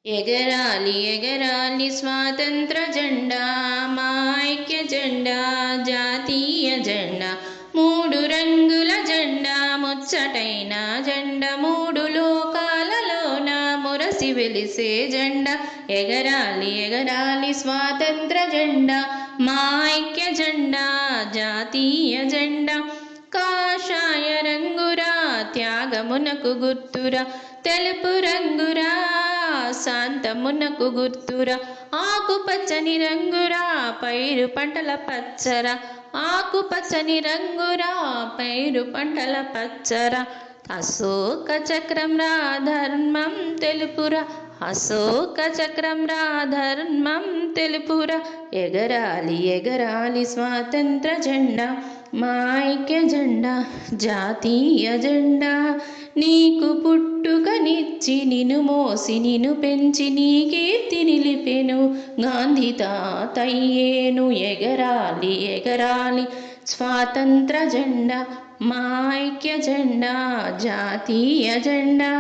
ఎగరాలి ఎగరాలి స్వాతంత్ర జెండా మా ఐక్య జెండా జాతీయ జెండా మూడు రంగుల జెండా ముచ్చటైన జెండా మూడు లోకాలలోన మురసి వెలిసే జెండా ఎగరాలి ఎగరాలి స్వాతంత్ర జెండా మా ఐక్య జెండా జాతీయ జెండా కాషాయ రంగురా త్యాగమునకు గుర్తురా తెలుపు రంగురా శాంతమునకు గుర్తురా ఆకుపచ్చని రంగురా పైరు పంటల పచ్చరా ఆకుపచ్చని రంగురా పైరు పంటల పచ్చరా అశోక చక్రం రా ధర్మం తెలుపురా అశోక చక్రం రా ధర్మం తెలుపురా ఎగరాలి ఎగరాలి స్వాతంత్ర జెండా మా ఐక్య జెండా జాతీయ జెండా నీకు పుట్టుకనిచ్చి నిన్ను మోసి నిన్ను పెంచి నీ కీర్తి నిలిపెను గాంధీ తాతయ్యేను ఎగరాలి ఎగరాలి స్వాతంత్ర జెండా మా ఐక్య జెండా జాతీయ జెండా।